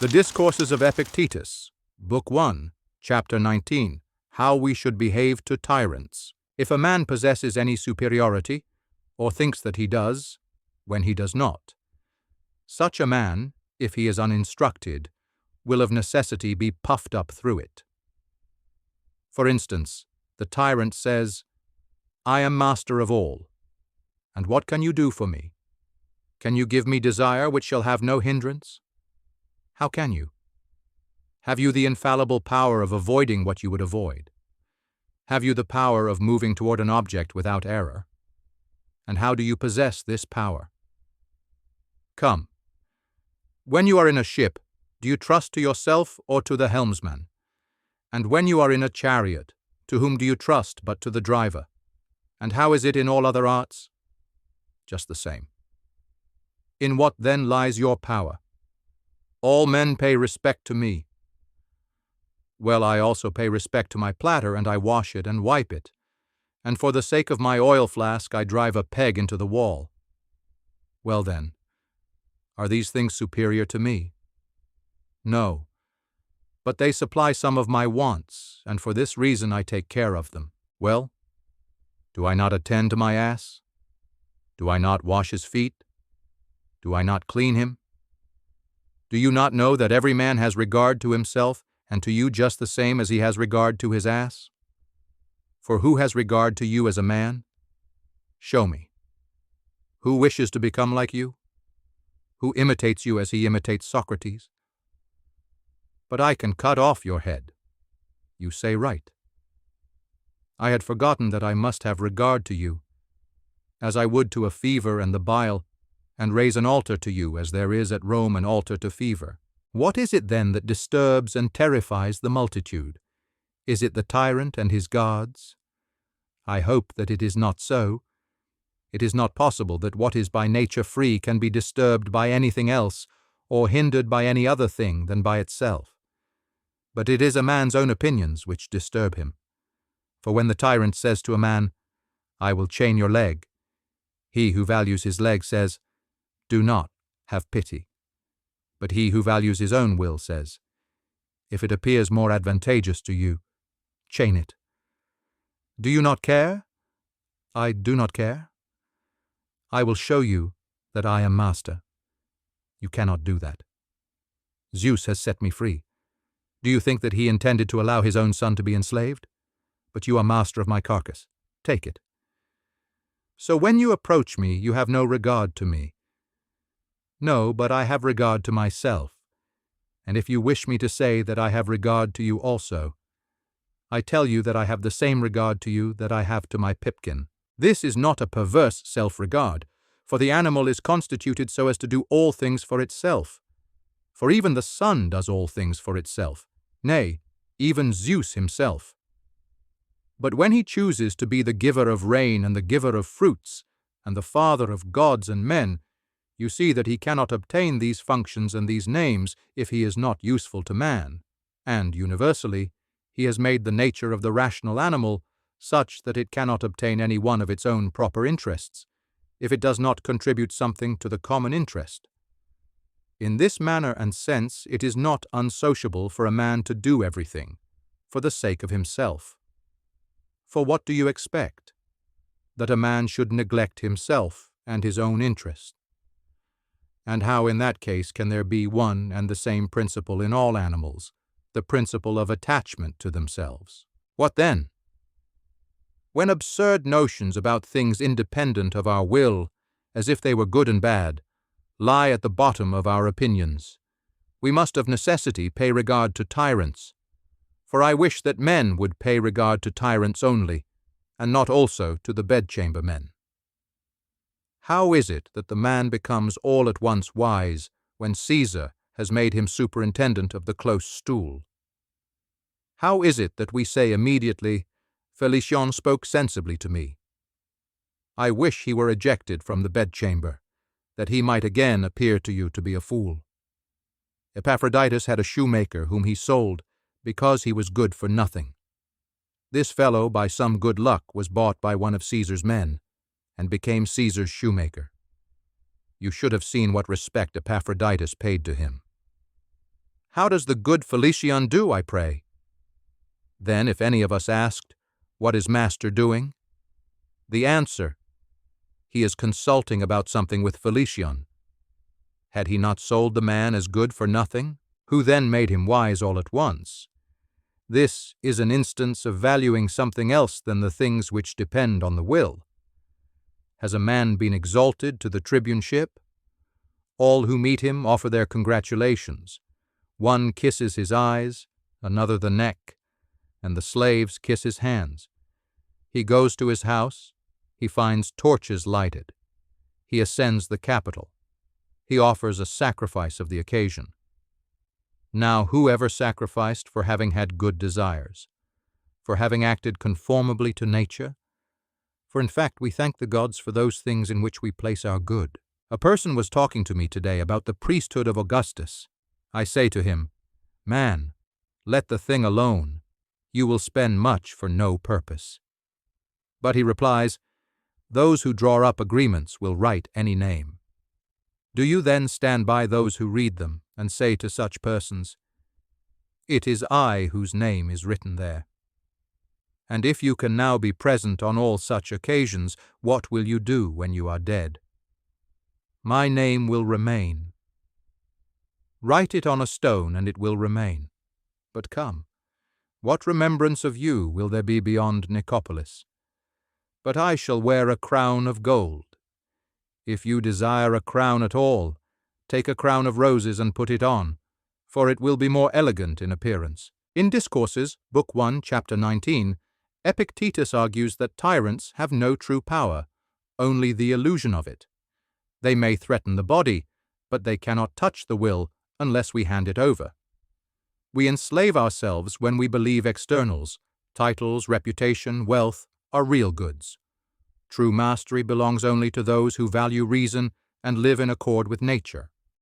The Discourses of Epictetus, Book 1, Chapter 19, How we should behave to tyrants. If a man possesses any superiority, or thinks that he does, when he does not, such a man, if he is uninstructed, will of necessity be puffed up through it. For instance, the tyrant says, "I am master of all, and what can you do for me? Can you give me desire which shall have no hindrance? How can you? Have you the infallible power of avoiding what you would avoid? Have you the power of moving toward an object without error? And how do you possess this power? Come. When you are in a ship, do you trust to yourself or to the helmsman? And when you are in a chariot, to whom do you trust but to the driver? And how is it in all other arts? Just the same. In what then lies your power? All men pay respect to me. Well, I also pay respect to my platter, and I wash it and wipe it. And for the sake of my oil flask I drive a peg into the wall. Well then, are these things superior to me? No, but they supply some of my wants, and for this reason I take care of them. Well, do I not attend to my ass? Do I not wash his feet? Do I not clean him? Do you not know that every man has regard to himself, and to you just the same as he has regard to his ass? For who has regard to you as a man? Show me. Who wishes to become like you? Who imitates you as he imitates Socrates? But I can cut off your head. You say right. I had forgotten that I must have regard to you, as I would to a fever and the bile, and raise an altar to you as there is at Rome an altar to fever. What is it then that disturbs and terrifies the multitude? Is it the tyrant and his guards? I hope that it is not so. It is not possible that what is by nature free can be disturbed by anything else, or hindered by any other thing than by itself. But it is a man's own opinions which disturb him. For when the tyrant says to a man, "I will chain your leg," he who values his leg says, "Do not, have pity." But he who values his own will says, "If it appears more advantageous to you, chain it." Do you not care? I do not care. I will show you that I am master. You cannot do that. Zeus has set me free. Do you think that he intended to allow his own son to be enslaved? But you are master of my carcass. Take it. So when you approach me, you have no regard to me. No, but I have regard to myself. And if you wish me to say that I have regard to you also, I tell you that I have the same regard to you that I have to my pipkin. This is not a perverse self-regard, for the animal is constituted so as to do all things for itself. For even the sun does all things for itself, nay, even Zeus himself. But when he chooses to be the giver of rain and the giver of fruits, and the father of gods and men, you see that he cannot obtain these functions and these names if he is not useful to man, and, universally, he has made the nature of the rational animal such that it cannot obtain any one of its own proper interests, if it does not contribute something to the common interest. In this manner and sense it is not unsociable for a man to do everything, for the sake of himself. For what do you expect? That a man should neglect himself and his own interest? And how in that case can there be one and the same principle in all animals, the principle of attachment to themselves? What then? When absurd notions about things independent of our will, as if they were good and bad, lie at the bottom of our opinions, we must of necessity pay regard to tyrants, for I wish that men would pay regard to tyrants only, and not also to the bedchamber men. How is it that the man becomes all at once wise when Caesar has made him superintendent of the close stool? How is it that we say immediately, "Felicion spoke sensibly to me"? I wish he were ejected from the bedchamber, that he might again appear to you to be a fool. Epaphroditus had a shoemaker whom he sold because he was good for nothing. This fellow, by some good luck, was bought by one of Caesar's men, and became Caesar's shoemaker. You should have seen what respect Epaphroditus paid to him. How does the good Felician do, I pray? Then, if any of us asked, what is Master doing? The answer, he is consulting about something with Felician. Had he not sold the man as good for nothing, who then made him wise all at once? This is an instance of valuing something else than the things which depend on the will. Has a man been exalted to the tribuneship? All who meet him offer their congratulations. One kisses his eyes, another the neck, and the slaves kiss his hands. He goes to his house. He finds torches lighted. He ascends the Capitol. He offers a sacrifice of the occasion. Now who ever sacrificed for having had good desires? For having acted conformably to nature? For in fact we thank the gods for those things in which we place our good. A person was talking to me today about the priesthood of Augustus. I say to him, "Man, let the thing alone. You will spend much for no purpose." But he replies, "Those who draw up agreements will write any name." Do you then stand by those who read them and say to such persons, "It is I whose name is written there"? And if you can now be present on all such occasions, what will you do when you are dead? My name will remain. Write it on a stone and it will remain. But come, what remembrance of you will there be beyond Nicopolis? But I shall wear a crown of gold. If you desire a crown at all, take a crown of roses and put it on, for it will be more elegant in appearance. In Discourses, Book 1, Chapter 19, Epictetus argues that tyrants have no true power, only the illusion of it. They may threaten the body, but they cannot touch the will unless we hand it over. We enslave ourselves when we believe externals, titles, reputation, wealth, are real goods. True mastery belongs only to those who value reason and live in accord with nature.